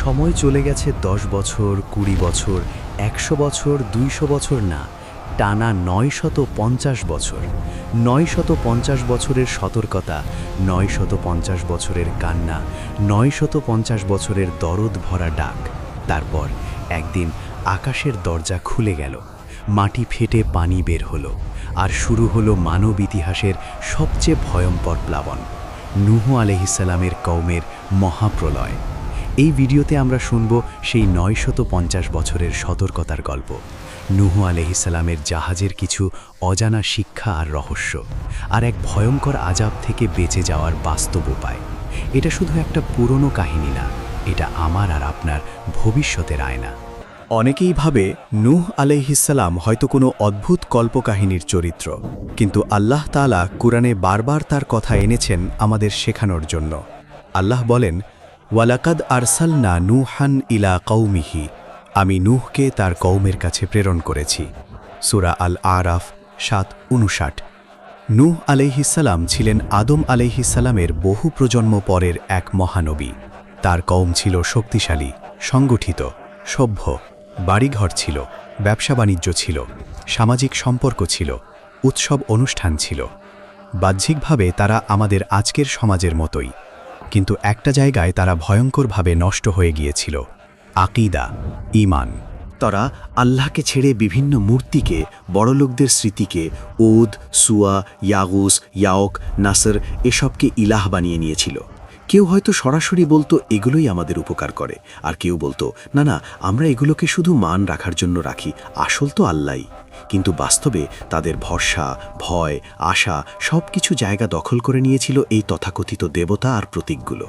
সময় চলে গেছে ১০ বছর, ২০ বছর, ১০০ বছর, ২০০ বছর না, টানা ৯৫০ বছর। ৯৫০ বছরের সতর্কতা, ৯৫০ বছরের কান্না, ৯৫০ বছরের দরদ ভরা ডাক। তারপর একদিন আকাশের দরজা খুলে গেল, মাটি ফেটে পানি বের হলো, আর শুরু হলো মানব ইতিহাসের সবচেয়ে ভয়ঙ্কর প্লাবন, নূহ আলাইহিসসালামের কওমের মহাপ্রলয়। এই ভিডিওতে আমরা শুনব সেই ৯৫০ বছরের সতর্কতার গল্প, নূহ আলাইহিসসালামের জাহাজের কিছু অজানা শিক্ষা আর রহস্য, আর এক ভয়ঙ্কর আযাব থেকে বেঁচে যাওয়ার বাস্তব উপায়। এটা শুধু একটা পুরনো কাহিনী না, এটা আমার আর আপনার ভবিষ্যতের আয়না। অনেকেই ভাবে নূহ আলাইহিসসালাম হয়তো কোনো অদ্ভুত কল্পকাহিনীর চরিত্র, কিন্তু আল্লাহ তাআলা কুরআনে বারবার তার কথা এনেছেন আমাদের শেখানোর জন্য। আল্লাহ বলেন, ওয়ালাকাদ আরসালনা নূহান ইলা কওমিহি, আমি নূহকে তার কওমের কাছে প্রেরণ করেছি। সূরা আল আরাফ ৭:৫৯। নূহ আলাইহিসসালাম ছিলেন আদম আলাইহিসসালামের বহু প্রজন্ম পরের এক মহানবী। তার কওম ছিল শক্তিশালী, সংগঠিত, সভ্য, বাড়িঘর ছিল, ব্যবসা বাণিজ্য ছিল, সামাজিক সম্পর্ক ছিল, উৎসব অনুষ্ঠান ছিল। বাহ্যিকভাবে তারা আমাদের আজকের সমাজের মতোই, কিন্তু একটা জায়গায় তারা ভয়ঙ্করভাবে নষ্ট হয়ে গিয়েছিল, আকীদা, ঈমান। তারা আল্লাহকে ছেড়ে বিভিন্ন মূর্তিকে, বড়লোকদের স্মৃতিকে, ওদ, সুয়া, ইয়াগুস, ইয়াওক, নাসর এসবকে ইলাহ বানিয়ে নিয়েছিল। কেউ হয়তো সরাসরি বলতো এগুলোই আমাদের উপকার করে, আর কেউ বলতো না না, আমরা এগুলোকে শুধু মান রাখার জন্য রাখি, আসল তো আল্লাহই। কিন্তু বাস্তবে তাদের ভরসা, ভয়, আশা সব কিছু জায়গা দখল করে নিয়েছিল এই তথাকথিত দেবতা আর প্রতীকগুলো।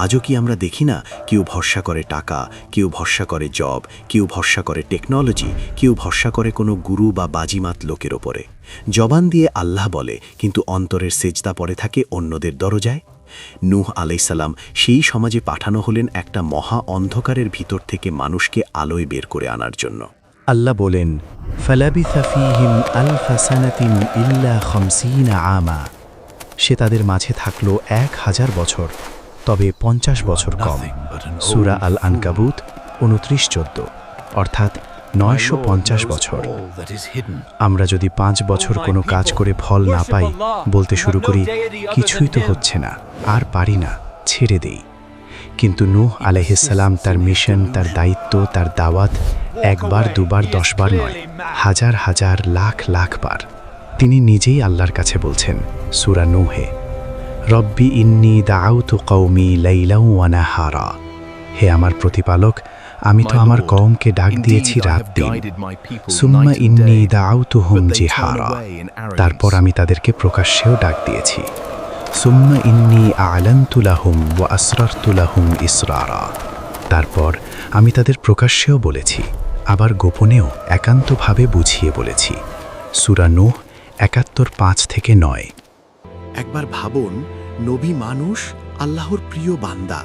আজও কি আমরা দেখি না, কেউ ভরসা করে টাকা, কেউ ভরসা করে জব, কেউ ভরসা করে টেকনোলজি, কেউ ভরসা করে কোনো গুরু বা বাজিমাত লোকের ওপরে। জবান দিয়ে আল্লাহ বলে, কিন্তু অন্তরের সেজদা পড়ে থাকে অন্যদের দরজায়। নূহ আলাইহিসসালাম সেই সমাজে পাঠানো হলেন একটা মহা অন্ধকারের ভিতর থেকে মানুষকে আলোয় বের করে আনার জন্য। আল্লাহ বলেন, ফালাবিথা ফীহিম আলফা সানাতিন ইল্লা ৫০ আমা, সে তাদের মাঝে থাকলো ১০০০ বছর, তবে ৫০ বছর কম। সূরা আল আনকাবুত ২৯:১৪, অর্থাৎ ৯৫০ বছর। আমরা যদি ৫ বছর কোনো কাজ করে ফল না পাই, বলতে শুরু করি কিছুই তো হচ্ছে না, আর পারি না, ছেড়ে দেই। কিন্তু নূহ আলাইহিসসালাম তার মিশন, তার দায়িত্ব, তার দাওয়াত একবার, দুবার, ১০ বার নয়, হাজার হাজার, লাখ লাখ বার। তিনি নিজেই আল্লাহর কাছে বলছেন সূরা নূহে, রব্বি ইন্নী দাআউতু কওমি লাইলাও ওয়া নাহারা, হে আমার প্রতিপালক, আমি তো আমার কওমকে ডাক দিয়েছি রাত দিন। সুম্মা ইন্নী দাআউতুহুম জিহারা, তারপর আমি তাদেরকে প্রকাশ্যেও ডাক দিয়েছি। সুম্মা ইন্নী আ'লানতু লাহুম ওয়া আসরারতু লাহুম ইসরারা, তারপর আমি তাদের প্রকাশ্যেও বলেছি, আবার গোপনেও একান্তভাবে বুঝিয়ে বলেছি। সূরা নূহ ৭১:৫-৯। একবার ভাবুন, নবী মানুষ, আল্লাহর প্রিয় বান্দা,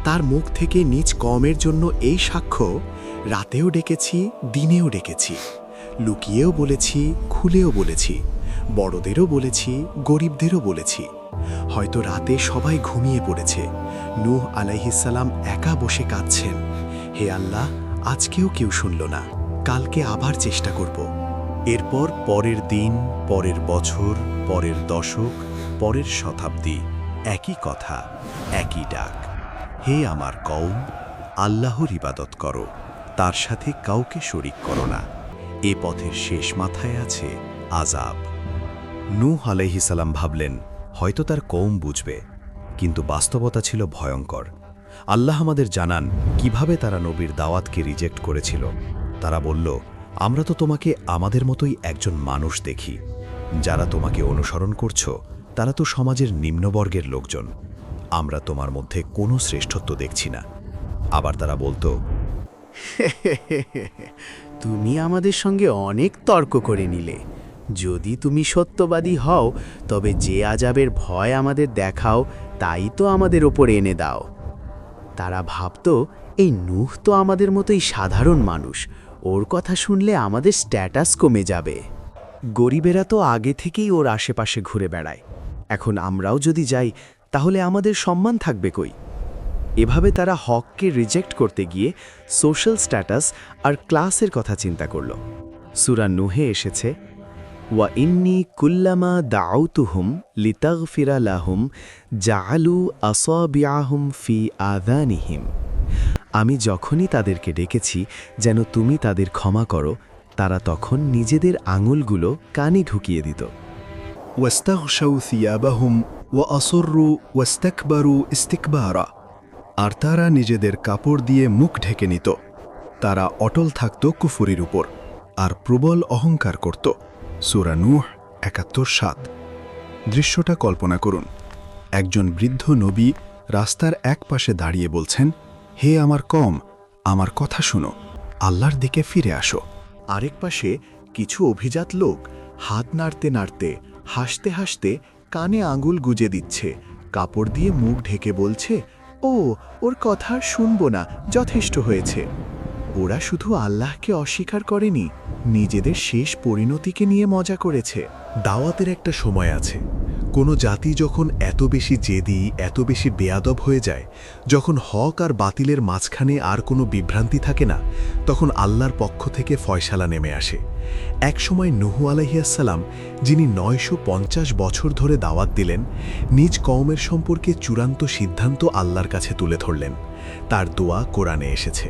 তার মুখ থেকে নিজ কওমের জন্য এই সাক্ষ্য, রাতেও ডেকেছি, দিনেও ডেকেছি, লুকিয়েও বলেছি, খুলেও বলেছি, বড়দেরও বলেছি, গরিবদেরও বলেছি। হয়তো রাতে সবাই ঘুমিয়ে পড়েছে, নূহ আলাইহিসসালাম একা বসে কাঁদছেন, হে আল্লাহ, আজকেও কেউ শুনল না, কালকে আবার চেষ্টা করব। এরপর পরের দিন, পরের বছর, পরের দশক, পরের শতাব্দী, একই কথা, একই ডাক, হে আমার কওম, আল্লাহর ইবাদত করো, তার সাথে কাউকে শরিক করো না। এ পথের শেষ মাথায় আছে আযাব। নূহ আলাইহিসসালাম ভাবলেন হয়তো তার কওম বুঝবে, কিন্তু বাস্তবতা ছিল ভয়ঙ্কর। আল্লাহ আমাদের জানান কিভাবে তারা নবীর দাওয়াতকে রিজেক্ট করেছিল। তারা বলল, আমরা তো তোমাকে আমাদের মতোই একজন মানুষ দেখি, যারা তোমাকে অনুসরণ করছো তারা তো সমাজের নিম্নবর্গের লোকজন, আমরা তোমার মধ্যে কোনো শ্রেষ্ঠত্ব দেখছি না। আবার তারা বলতো, তুমি আমাদের সঙ্গে অনেক তর্ক করে নিলে, যদি তুমি সত্যবাদী হও তবে যে আযাবের ভয় আমাদের দেখাও তাই তো আমাদের ওপর এনে দাও। তারা ভাবত, এই নূহ তো আমাদের মতোই সাধারণ মানুষ, ওর কথা শুনলে আমাদের স্ট্যাটাস কমে যাবে। গরিবেরা তো আগে থেকেই ওর আশেপাশে ঘুরে বেড়ায়, এখন আমরাও যদি যাই তাহলে আমাদের সম্মান থাকবে কই? এভাবে তারা হককে রিজেক্ট করতে গিয়ে সোশ্যাল স্ট্যাটাস আর ক্লাসের কথা চিন্তা করল। সূরা নূহে এসেছে, ওয়া ইন্নী কুল্লামা দাউতুহুম লিতাগফিরা লাহুম জাআলু আসাবিআহুম ফি আযানিহিম। আমি যখনই তাদেরকে ডেকেছি যেন তুমি তাদের ক্ষমা করো, তারা তখন নিজেদের আঙুলগুলো কানে ঢুকিয়ে দিত। واستغشوا ثيابهم وأصروا واستكبروا استكبارا। আর তারা নিজেদের কাপড় দিয়ে মুখ ঢেকে নিত। তারা অটল থাকত কুফরির উপর আর প্রবল অহংকার করত। সূরা নূহ ৭১:৭। দৃশ্যটা কল্পনা করুন, একজন বৃদ্ধ নবী রাস্তার এক পাশে দাঁড়িয়ে বলছেন, হে আমার কওম, আমার কথা শোনো, আল্লাহর দিকে ফিরে আসো। আরেক পাশে কিছু অভিজাত লোক হাত নাড়তে নাড়তে, হাসতে হাসতে কানে আঙুল গুজে দিচ্ছে, কাপড় দিয়ে মুখ ঢেকে বলছে, ও ওর কথা আর শুনবো না, যথেষ্ট হয়েছে। ওরা শুধু আল্লাহকে অস্বীকার করেনি, নিজেদের শেষ পরিণতিকে নিয়ে মজা করেছে। দাওয়াতের একটা সময় আছে। কোনো জাতি যখন এত বেশি জেদি, এত বেশি বেয়াদব হয়ে যায়, যখন হক আর বাতিলের মাঝখানে আর কোনো বিভ্রান্তি থাকে না, তখন আল্লাহর পক্ষ থেকে ফয়সালা নেমে আসে। একসময় নূহ আলাইহিস সালাম, যিনি ৯৫০ বছর ধরে দাওয়াত দিলেন, নিজ কওমের সম্পর্কে চূড়ান্ত সিদ্ধান্ত আল্লাহর কাছে তুলে ধরলেন। তার দোয়া কোরআনে এসেছে,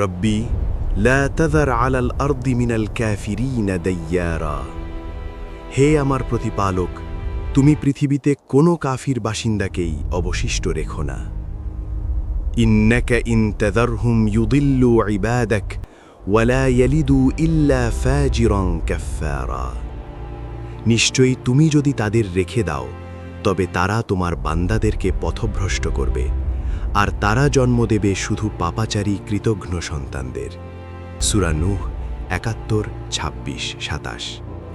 রব্বি লা তাযার আলাল আরদি মিনাল কাফিরিনা দাইয়ারা। হে আমার প্রতিপালক, তুমি পৃথিবীতে কোনো কাফির বাসিন্দাকেই অবশিষ্ট রেখো না। ইন্নাকা ইন তাযারহুম ইউদিল্লু ইবাদাক ওয়ালা ইয়ালিদু ইল্লা ফাজিরান কাফফারা। নিশ্চয়ই তুমি যদি তাদের রেখে দাও, তবে তারা তোমার বান্দাদেরকে পথভ্রষ্ট করবে, আর তারা জন্ম দেবে শুধু পাপাচারী কৃতঘ্ন সন্তানদের। সূরা নূহ ৭১, ২৬, ২৭।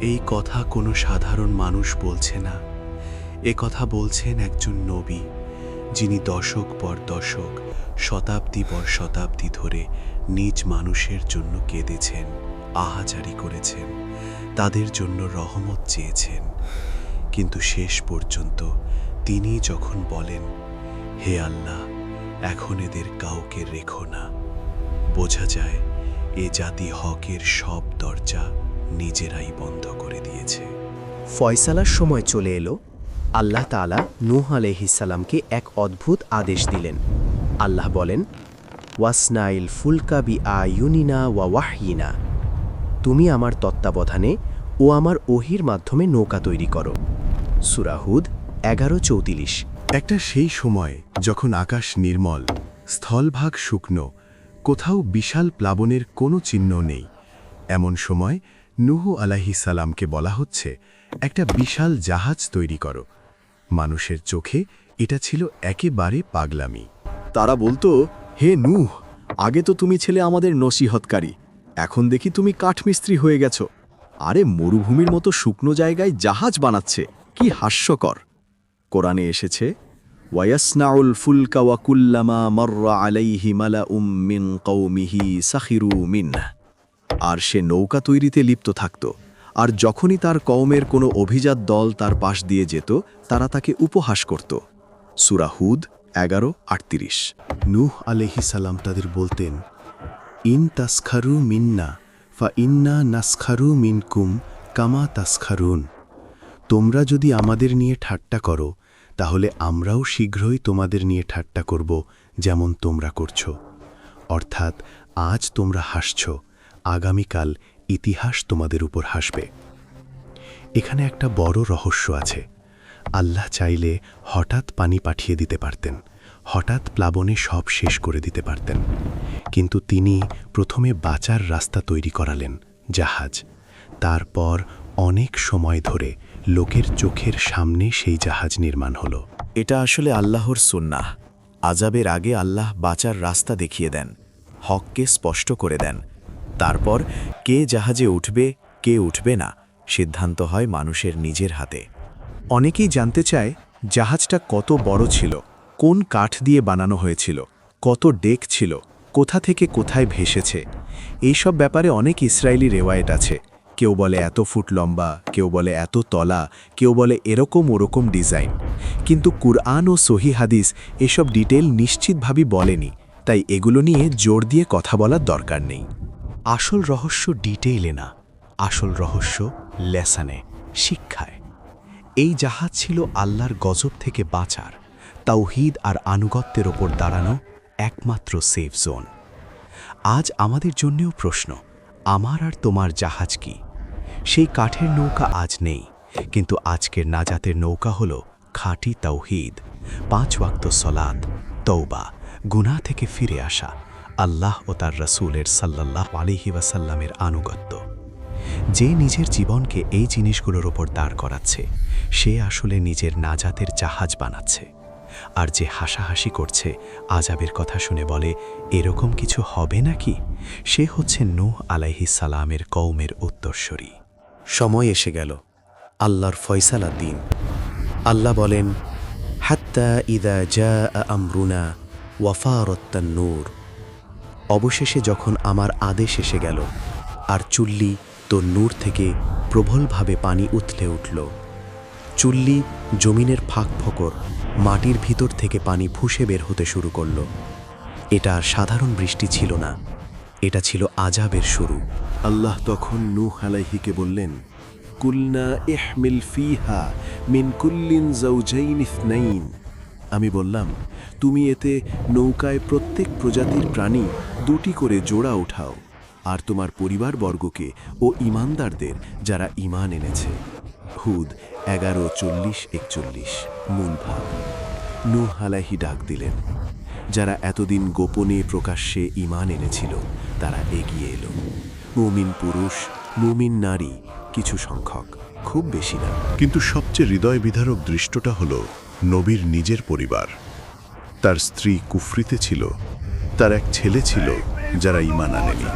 এই কথা কোনো সাধারণ মানুষ বলছে না, এ কথা বলছেন একজন নবী, যিনি দশক পর দশক, শতাব্দী পর শতাব্দী ধরে নিজ মানুষের জন্য কেঁদেছেন, আহাজারি করেছেন, তাদের জন্য রহমত চেয়েছেন। কিন্তু শেষ পর্যন্ত তিনি যখন বলেন, হে আল্লাহ, এখন এদের কাউকে রেখো না, বোঝা যায় এ জাতি হকের সব দরজা নিজেরাই বন্ধ করে দিয়েছে। ফয়সালার সময় চলে এলো। আল্লাহ তাআলা নূহ আলাইহিস সালামকে এক অদ্ভুত আদেশ দিলেন। আল্লাহ বলেন, ওয়াসনাইল ফুলকা বি আয়ুনিনা ওয়া ওয়াহয়িনা। তুমি আমার তত্ত্বাবধানে ও আমার ওহির মাধ্যমে নৌকা তৈরি করো। সূরা হুদ ১১:৩৪। একটা সেই সময় যখন আকাশ নির্মল, স্থলভাগ শুকনো, কোথাও বিশাল প্লাবনের কোনো চিহ্ন নেই। এমন সময় নূহ আলাইহিস সালামকে বলা হচ্ছে, একটা বিশাল জাহাজ তৈরি করো। মানুষের চোখে এটা ছিল একেবারে পাগলামি। তারা বলতো, হে নূহ, আগে তো তুমি ছিলে আমাদের নসিহতকারী, এখন দেখি তুমি কাঠমিস্ত্রি হয়ে গেছো। আরে মরুভূমির মতো শুকনো জায়গায় জাহাজ বানাচ্ছে, কি হাস্যকর। কোরআনে এসেছে, ওয়ায়াসনাউল ফুলকা ওয়া কুল্লামা মাররা আলাইহি মালাউম মিন কওমিহি সাখিরু মিনহু। আর সে নৌকা তৈরিতে লিপ্ত থাকত, আর যখনই তার কওমের কোনো অভিজাত দল তার পাশ দিয়ে যেত, তারা তাকে উপহাস করত। সূরা হুদ ১১:৩৮। নূহ আলাইহিস সালাম তাদের বলতেন, ইন তাসখারু মিন্না ফা ইন্না নাসখারু মিনকুম কামা তাসখারুন। তোমরা যদি আমাদের নিয়ে ঠাট্টা করো, তাহলে আমরাও শীঘ্রই তোমাদের নিয়ে ঠাট্টা করব, যেমন তোমরা করছো। অর্থাৎ আজ তোমরা হাসছ, আগামীকাল ইতিহাস তোমাদের উপর হাসবে। এখানে একটা বড় রহস্য আছে। আল্লাহ চাইলে হঠাৎ পানি পাঠিয়ে দিতে পারতেন, হঠাৎ প্লাবনে সব শেষ করে দিতে পারতেন, কিন্তু তিনি প্রথমে বাঁচার রাস্তা তৈরি করালেন, জাহাজ। তারপর অনেক সময় ধরে লোকের চোখের সামনে সেই জাহাজ নির্মাণ হলো। এটা আসলে আল্লাহর সুন্নাহ। আযাবের আগে আল্লাহ বাঁচার রাস্তা দেখিয়ে দেন, হককে স্পষ্ট করে দেন। তারপর কে জাহাজে উঠবে, কে উঠবে না, সিদ্ধান্ত হয় মানুষের নিজের হাতে। অনেকেই জানতে চায়, জাহাজটা কত বড় ছিল, কোন কাঠ দিয়ে বানানো হয়েছিল, কত ডেক ছিল, কোথা থেকে কোথায় ভেসেছে। এইসব ব্যাপারে অনেক ইসরায়েলি রেওয়ায়েত আছে, কেউ বলে এত ফুট লম্বা, কেউ বলে এত তলা, কেউ বলে এরকম ওরকম ডিজাইন। কিন্তু কুরআন ও সহি হাদিস এসব ডিটেল নিশ্চিতভাবে বলেনি, তাই এগুলো নিয়ে জোর দিয়ে কথা বলার দরকার নেই। আসল রহস্য ডিটেইলে না, আসল রহস্য লেসনে, শিক্ষায়। এই জাহাজ ছিল আল্লাহর গজব থেকে বাঁচার, তাওহীদ আর আনুগত্যের ওপর দাঁড়ানো একমাত্র সেফ জোন। আজ আমাদের জন্যেও প্রশ্ন, আমার আর তোমার জাহাজ কি? সেই কাঠের নৌকা আজ নেই, কিন্তু আজকের নাজাতের নৌকা হল খাঁটি তাওহীদ, 5 ওয়াক্ত সলাত, তওবা, গুনাহ থেকে ফিরে আসা, আল্লাহ ও তার রাসূলের সাল্লাল্লাহু আলাইহি ওয়াসাল্লামের আনুগত্য। যে নিজের জীবনকে এই জিনিসগুলোর ওপর দাঁড় করাচ্ছে, সে আসলে নিজের নাজাতের জাহাজ বানাচ্ছে। আর যে হাসাহাসি করছে, আযাবের কথা শুনে বলে এরকম কিছু হবে নাকি, সে হচ্ছে নূহ আলাইহিস সালামের কওমের উত্তরসূরি। সময় এসে গেল, আল্লাহর ফয়সালা দিন। আল্লাহ বলেন, হাত্তা ইদা জাআ আমরুনা ওয়াফারাত তান্নূর। অবশেষে যখন আমার আদেশ এসে গেল আর চুল্লি তন্নূর থেকে প্রবলভাবে পানি উথলে উঠল। চুল্লি জমিনের ফাঁক ফোকর, মাটির ভিতর থেকে পানি ফুঁসে বের হতে শুরু করল। এটা আর সাধারণ বৃষ্টি ছিল না, এটা ছিল আযাবের শুরু। আল্লাহ তখন নূহ আলাইহিকে বললেন, কুলনা ইহমিল ফিহা মিন কুল্লিন যাওজাইন ইসনাইন। আমি বললাম, তুমি এতে নৌকায় প্রত্যেক প্রজাতির প্রাণী 2টি করে জোড়া উঠাও, আর তোমার পরিবারবর্গকে ও ঈমানদারদের যারা ঈমান এনেছে। হুদ 11:40-41 মূল ভাব। নূহ আলাইহি ডাক দিলেন। যারা এতদিন গোপনে প্রকাশ্যে ঈমান এনেছিল তারা এগিয়ে এলো। মুমিন পুরুষ, মুমিন নারী, কিছু সংখ্যক, খুব বেশি না। কিন্তু সবচেয়ে হৃদয় বিদারক দৃশ্যটা হল নবীর নিজের পরিবার। তার স্ত্রী কুফরিতে ছিল, তার এক ছেলে ছিল যারা ঈমান আনেনি।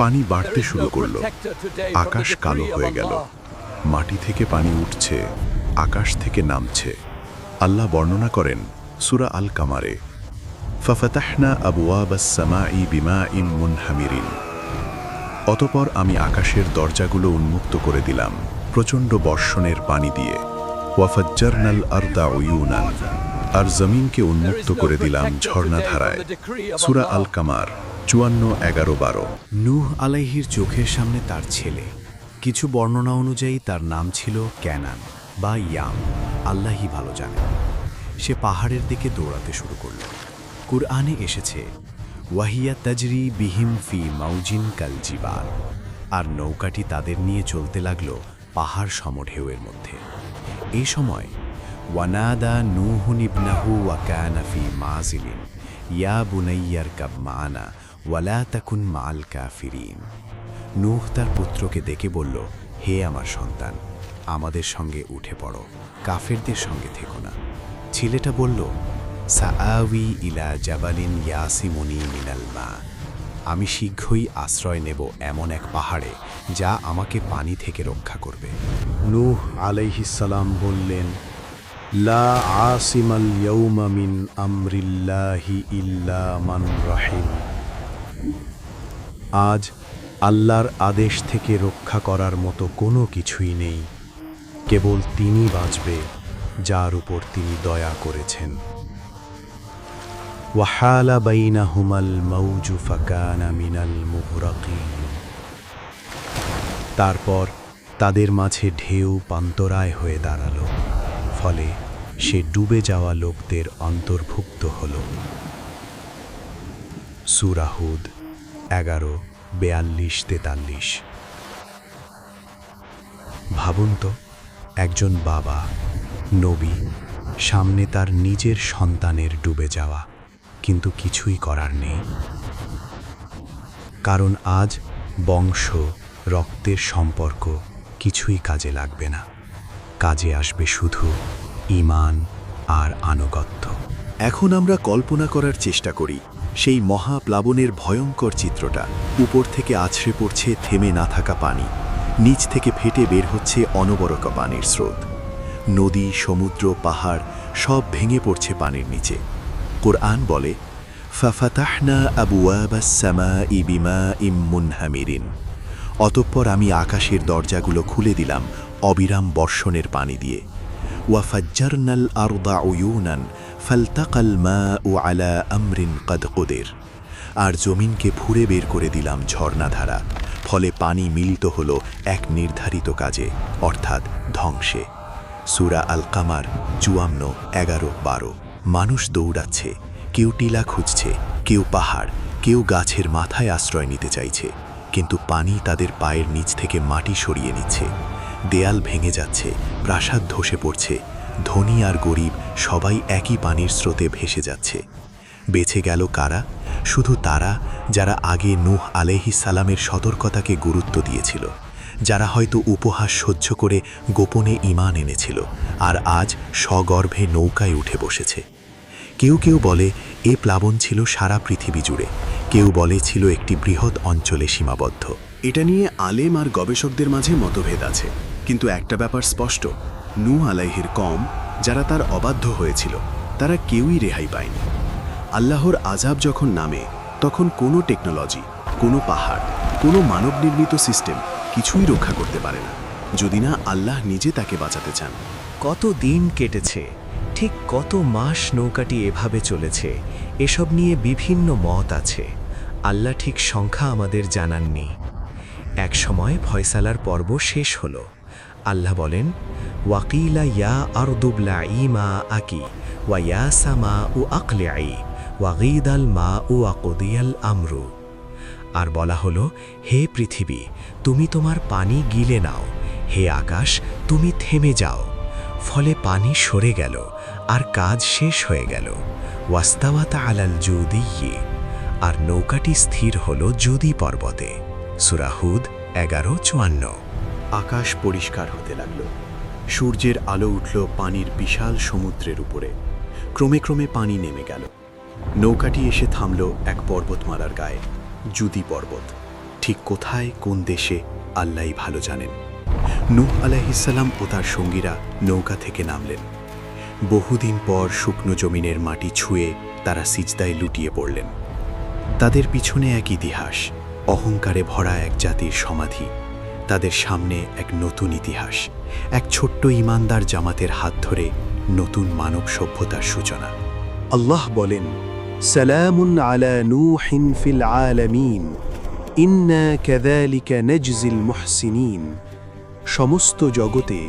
পানি বাড়তে শুরু করল, আকাশ কালো হয়ে গেল, মাটি থেকে পানি উঠছে, আকাশ থেকে নামছে। আল্লাহ বর্ণনা করেন সূরা আল কামারে, ফাফাতাহনা আবওয়াবাস সামাই বিমাইন মুনহামিরিন। অতঃপর আমি আকাশের দরজাগুলো উন্মুক্ত করে দিলাম প্রচণ্ড বর্ষণের পানি দিয়ে। ওয়াফাজ্জারনাল আরদা উয়ুনান, আর জমিনকে উন্মুক্ত করে দিলাম ঝর্ণাধারায়। সূরা আল কামার 54-11-12। নূহ আলাইহির চোখের সামনে তার ছেলে, কিছু বর্ণনা অনুযায়ী তার নাম ছিল ক্যানান বা ইয়াম, আল্লাহই ভালো জানেন। সে পাহাড়ের দিকে দৌড়াতে শুরু করল। কুরআনে এসেছে, ওয়াহিয়া তাজরি বিহিম ফি মাউজিন কাল জিবাল, আর নৌকাটি তাদের নিয়ে চলতে লাগলো পাহাড় সমঢেউয়ের মধ্যে। এই সময় ওয়ানাদা নূহুন ইবনাহু ওয়া কানা ফি মাযিলিন ইয়া বুনাইয়ারকাব মা'ানা ওয়ালা তাকুন মা'আল কাফিরিন। নূহ তার পুত্রকে ডেকে বলল, হে আমার সন্তান, আমাদের সঙ্গে উঠে পড়ো, কাফেরদের সঙ্গে থেকো না। ছেলেটা বলল, সাআওয়ি ইলা জাবালিন ইয়াসিমুনি মিনাল মা, আমি শীঘ্রই আশ্রয় নেব এমন এক পাহাড়ে যা আমাকে পানি থেকে রক্ষা করবে। নূহ আলাইহিস সালাম বললেন, লা আসিমাল ইয়াউমা মিন আমরিল্লাহি ইল্লা মান রাহিম। আজ আল্লাহর আদেশ থেকে রক্ষা করার মতো কোনো কিছুই নেই, কেবল তিনি বাঁচবে যার উপর তিনি দয়া করেছেন। ওয়াহালা বাইনাহুমাল মাউজু ফাকানা মিনাল মুগরাকিন। তারপর তাদের মাঝে ঢেউ পান্তরায় হয়ে দাঁড়ালো, ফলে সে ডুবে যাওয়া লোকদের অন্তর্ভুক্ত হল। সূরা হুদ 11:42-43। ভাবুন তো, একজন বাবা, নবী, সামনে তার নিজের সন্তানের ডুবে যাওয়া, কিন্তু কিছুই করার নেই। কারণ আজ বংশ, রক্তের সম্পর্ক কিছুই কাজে লাগবে না, কাজে আসবে শুধু ঈমান আর আনুগত্য। এখন আমরা কল্পনা করার চেষ্টা করি সেই মহাপ্লাবনের ভয়ঙ্কর চিত্রটা। উপর থেকে আছড়ে পড়ছে থেমে না থাকা পানি, নিচ থেকে ফেটে বের হচ্ছে অনবরত পানির স্রোত। নদী, সমুদ্র, পাহাড় সব ভেঙে পড়ছে পানির নিচে। কোরআন বলে, ফাফাতাহনা আবওয়াবাস সামাই বিমাইন মুনহামিরিন। অতঃপর আমি আকাশের দরজাগুলো খুলে দিলাম অবিরাম বর্ষণের পানি দিয়ে। ওয়াফাজ্জারনাল আরদা উয়ুনান ফালতাকাল মাউ আলা আমরিন কদ কুদির। আর জমিনকে ফুঁড়ে বের করে দিলাম ঝর্ণাধারা, ফলে পানি মিলিত হলো এক নির্ধারিত কাজে, অর্থাৎ ধ্বংসে। সূরা আল কামার 54, 11, 12। মানুষ দৌড়াচ্ছে, কেউ টিলা খুঁজছে, কেউ পাহাড়, কেউ গাছের মাথায় আশ্রয় নিতে চাইছে, কিন্তু পানি তাদের পায়ের নিচ থেকে মাটি সরিয়ে নিচ্ছে। দেয়াল ভেঙে যাচ্ছে, প্রাসাদ ধসে পড়ছে, ধনী আর গরিব সবাই একই পানির স্রোতে ভেসে যাচ্ছে। বেঁচে গেল কারা? শুধু তারা যারা আগে নূহ আলাইহিস সালামের সতর্কতাকে গুরুত্ব দিয়েছিল, যারা হয়তো উপহাস সহ্য করে গোপনে ঈমান এনেছিল, আর আজ সগর্ভে নৌকায় উঠে বসেছে। কেউ কেউ বলে এ প্লাবন ছিল সারা পৃথিবী জুড়ে, কেউ বলে ছিল একটি বৃহৎ অঞ্চলে সীমাবদ্ধ। এটা নিয়ে আলেম আর গবেষকদের মাঝে মতভেদ আছে, কিন্তু একটা ব্যাপার স্পষ্ট, নূহ আলাইহির কওম যারা তার অবাধ্য হয়েছিল তারা কেউই রেহাই পায়নি। আল্লাহর আযাব যখন নামে তখন কোনো টেকনোলজি, কোনো পাহাড়, কোনো মানব নির্মিত সিস্টেম কিছুই রক্ষা করতে পারে না, যদি না আল্লাহ নিজে তাকে বাঁচাতে চান। কত দিন কেটেছে, ঠিক কত মাস নৌকাটি এভাবে চলেছে, এসব নিয়ে বিভিন্ন মত আছে। আল্লাহ ঠিক সংখ্যা আমাদের জানাননি। এক সময় ফয়সালার পর্ব শেষ হলো। আল্লাহ বলেন, ওয়াকিলা ইয়া আরদুবলা ইমা আকি ওয়া ইয়া সামা উ আকলিআই ওয়াগীদাল মা উ আকুদিয়াল আমরু। আর বলা হলো, হে পৃথিবী, তুমি তোমার পানি গিলে নাও, হে আকাশ, তুমি থেমে যাও। ফলে পানি সরে গেল আর কাজ শেষ হয়ে গেল। ওয়াস্তাওয়াতা আলাল জুদিয়্যি, আর নৌকাটি স্থির হল জুদি পর্বতে। সূরা হুদ 11:54। আকাশ পরিষ্কার হতে লাগল, সূর্যের আলো উঠল পানির বিশাল সমুদ্রের উপরে। ক্রমে ক্রমে পানি নেমে গেল। নৌকাটি এসে থামল এক পর্বতমালার গায়ে, জুদি পর্বত। ঠিক কোথায়, কোন দেশে, আল্লাহই ভালো জানেন। নূহ আলাইহিস সালাম ও তার সঙ্গীরা নৌকা থেকে নামলেন। বহুদিন পর শুকনো জমিনের মাটি ছুঁয়ে তারা সিজদায় লুটিয়ে পড়লেন। তাদের পিছনে এক ইতিহাস, অহংকারে ভরা এক জাতির সমাধি। তাদের সামনে এক নতুন ইতিহাস, এক ছোট্ট ঈমানদার জামাতের হাত ধরে নতুন মানব সভ্যতার সূচনা। আল্লাহ বলেন, সালামুন আলা নূহিন ফিল আলামিন ইন্না কাযালিকা নাজজিল মুহসিনিন। সমস্ত জগতে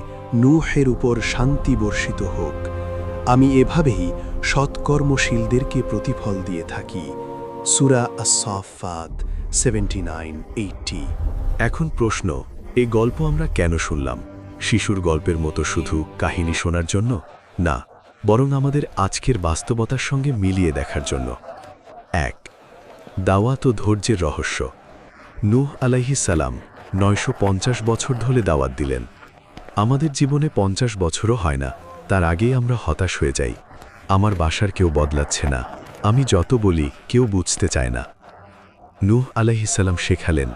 নূহের উপর শান্তি বর্ষিত হোক, আমি এভাবেই সৎকর্মশীলদেরকে প্রতিফল দিয়ে থাকি। সূরা আস-সাফফাত 79-80। এখন প্রশ্ন, এই গল্প আমরা কেন শুনলাম? শিশুর গল্পের মতো শুধু কাহিনী শোনার জন্য না, বরং আমাদের আজকের বাস্তবতার সঙ্গে মিলিয়ে দেখার জন্য। 1. দাওয়াত ও ধৈর্যের রহস্য। নূহ আলাইহিস সালাম 950 বছর ধরে দাওয়াত দিলেন। আমাদের জীবনে 50 বছরও হয় না, তার আগেই আমরা হতাশ হয়ে যাই। আমার বাসার কেউ বদলাচ্ছে না, আমি যত বলি কেউ বুঝতে চায় না। নূহ আলাইহিস সালাম শেখালেন,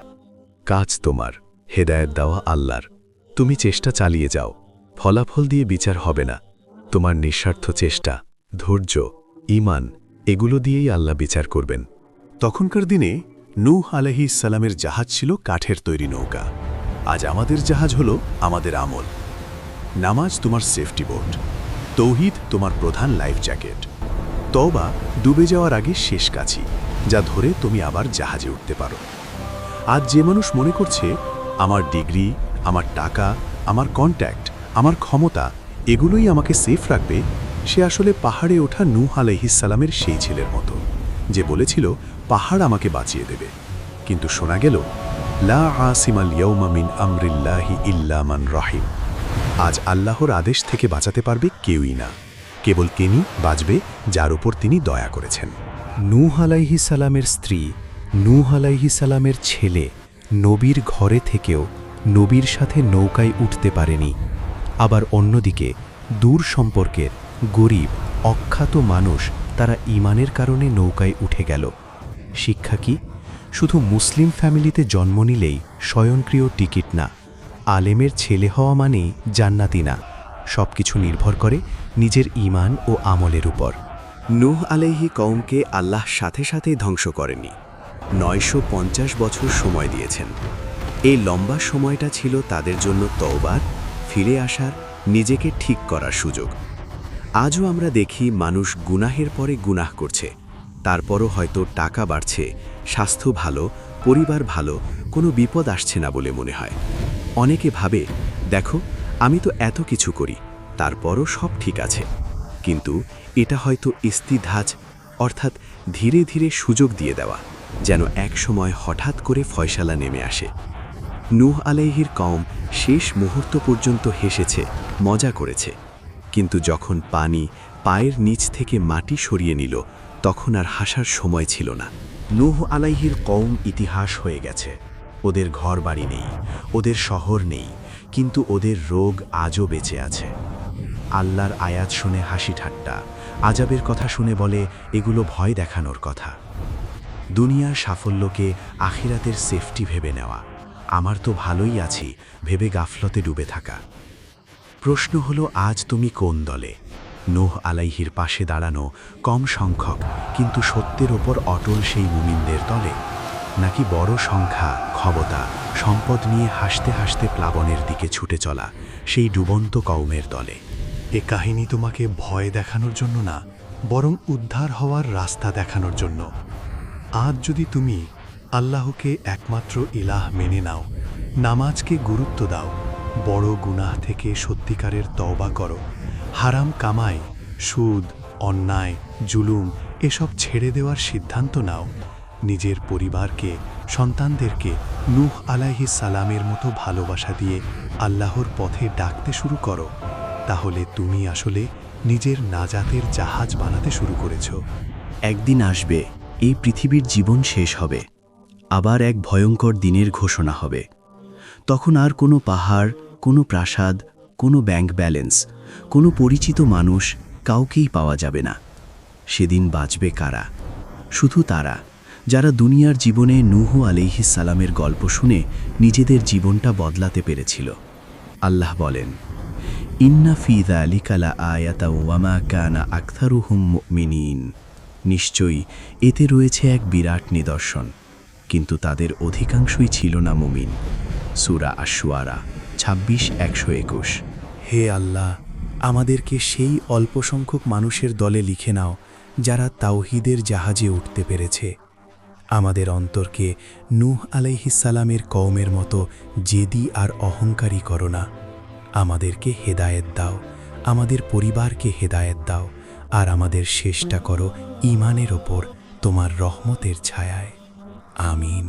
কাজ তোমার, হেদায়েত দেওয়া আল্লাহর। তুমি চেষ্টা চালিয়ে যাও, ফলাফল দিয়ে বিচার হবে না। তোমার নিঃস্বার্থ চেষ্টা, ধৈর্য, ঈমান, এগুলো দিয়েই আল্লাহ বিচার করবেন। তখনকার দিনে নূহ আলাইহিস সালামের জাহাজ ছিল কাঠের তৈরি নৌকা। আজ আমাদের জাহাজ হলো আমাদের আমল। নামাজ তোমার সেফটি বোট, তৌহিদ তোমার প্রধান লাইফ জ্যাকেট, তওবা ডুবে যাওয়ার আগে শেষ কাছি, যা ধরে তুমি আবার জাহাজে উঠতে পারো। আজ যে মানুষ মনে করছে আমার ডিগ্রি, আমার টাকা, আমার কন্ট্যাক্ট, আমার ক্ষমতা এগুলোই আমাকে সেফ রাখবে, সে আসলে পাহাড়ে ওঠা নূহ আলাইহিস সালামের সেই ছেলের মতো, যে বলেছিল পাহাড় আমাকে বাঁচিয়ে দেবে। কিন্তু শোনা গেল, লা আসিমাল ইয়াউমা মিন আমরিল্লাহি ইল্লা মান রাহিম। আজ আল্লাহর আদেশ থেকে বাঁচাতে পারবে কেউই না, কেবল তিনি বাঁচবে যার উপর তিনি দয়া করেছেন। নূহ আলাইহিস সালামের স্ত্রী, নূহ আলাইহিস সালামের ছেলে নবীর ঘরে থেকেও নবীর সাথে নৌকায় উঠতে পারেনি। আবার অন্যদিকে দূর সম্পর্কের গরিব অখ্যাত মানুষ তারা ঈমানের কারণে নৌকায় উঠে গেল। শিক্ষা কি? শুধু মুসলিম ফ্যামিলিতে জন্ম নিলেই স্বয়ংক্রিয় টিকিট না, আলেমের ছেলে হওয়া মানেই জান্নাতি না। সবকিছু নির্ভর করে নিজের ঈমান ও আমলের উপর। নূহ আলাইহি কওমকে আল্লাহ সাথে সাথেই ধ্বংস করেনি, 950 বছর সময় দিয়েছেন। এই লম্বা সময়টা ছিল তাদের জন্য তওবার, ফিরে আসার, নিজেকে ঠিক করার সুযোগ। আজও আমরা দেখি মানুষ গুনাহের পরে গুনাহ করছে, তারপরও হয়তো টাকা বাড়ছে, স্বাস্থ্য ভালো, পরিবার ভালো, কোনো বিপদ আসছে না বলে মনে হয়। অনেকে ভাবে, দেখো আমি তো এত কিছু করি, তারপরও সব ঠিক আছে। কিন্তু এটা হয়তো ইস্তিধাজ, অর্থাৎ ধীরে ধীরে সুযোগ দিয়ে দেওয়া, যেন এক সময় হঠাৎ করে ফয়সালা নেমে আসে। নূহ আলাইহির কওম শেষ মুহূর্ত পর্যন্ত হেসেছে, মজা করেছে, কিন্তু যখন পানি পায়ের নিচ থেকে মাটি সরিয়ে নিল, তখন আর হাসার সময় ছিল না। নূহ আলাইহির কওম ইতিহাস হয়ে গেছে। ওদের ঘর বাড়ি নেই, ওদের শহর নেই, কিন্তু ওদের রোগ আজও বেঁচে আছে। আল্লাহর আয়াত শুনে হাসি ঠাট্টা, আজাবের কথা শুনে বলে এগুলো ভয় দেখানোর কথা। দুনিয়ার সাফল্যকে আখিরাতের সেফটি ভেবে নেওয়া, আমার তো ভালোই আছি ভেবে গাফলতে ডুবে থাকা। প্রশ্ন হলো, আজ তুমি কোন দলে? নূহ আলাইহির পাশে দাঁড়ানো কম সংখ্যক কিন্তু সত্যের ওপর অটল সেই মুমিনদের দলে, নাকি বড় সংখ্যা, ক্ষমতা, সম্পদ নিয়ে হাসতে হাসতে প্লাবনের দিকে ছুটে চলা সেই ডুবন্ত কওমের দলে? এ কাহিনী তোমাকে ভয় দেখানোর জন্য না, বরং উদ্ধার হওয়ার রাস্তা দেখানোর জন্য। আজ যদি তুমি আল্লাহকে একমাত্র ইলাহ মেনে নাও, নামাজকে গুরুত্ব দাও, বড় গুনাহ থেকে সত্যিকারের তওবা করো, হারাম কামাই, সুদ, অন্যায়, জুলুম এসব ছেড়ে দেওয়ার সিদ্ধান্ত নাও, নিজের পরিবারকে, সন্তানদেরকে নূহ আলাইহিস সালামের মতো ভালোবাসা দিয়ে আল্লাহর পথে ডাকতে শুরু করো, তাহলে তুমি আসলে নিজের নাজাতের জাহাজ বানাতে শুরু করেছো। একদিন আসবে, এই পৃথিবীর জীবন শেষ হবে, আবার এক ভয়ঙ্কর দিনের ঘোষণা হবে। তখন আর কোনো পাহাড়, কোনো প্রাসাদ, কোনো ব্যাংক ব্যালেন্স, কোনো পরিচিত মানুষ কাউকেই পাওয়া যাবে না। সেদিন বাঁচবে কারা? শুধু তারা যারা দুনিয়ার জীবনে নূহ আলাইহিস সালামের গল্প শুনে নিজেদের জীবনটা বদলাতে পেরেছিল। আল্লাহ বলেন, ইন্না ফি যালিকা লাআয়াতা ওয়া মা কানা আকথারুহুম মুমিনিন। নিশ্চয়ই এতে রয়েছে এক বিরাট নিদর্শন, কিন্তু তাদের অধিকাংশই ছিল না মুমিন। সূরা আশ-শুআরা 26-121। হে আল্লাহ, আমাদেরকে সেই অল্প সংখ্যক মানুষের দলে লিখে নাও যারা তাওহীদের জাহাজে উঠতে পেরেছে। আমাদের অন্তরকে নূহ আলাইহিস সালামের কওমের মতো জেদি আর অহংকারী করো না। আমাদেরকে হেদায়েত দাও, আমাদের পরিবারকে হেদায়েত দাও, আর আমাদের শেষটা করো ঈমানের ওপর তোমার রহমতের ছায়ায়। আমিন।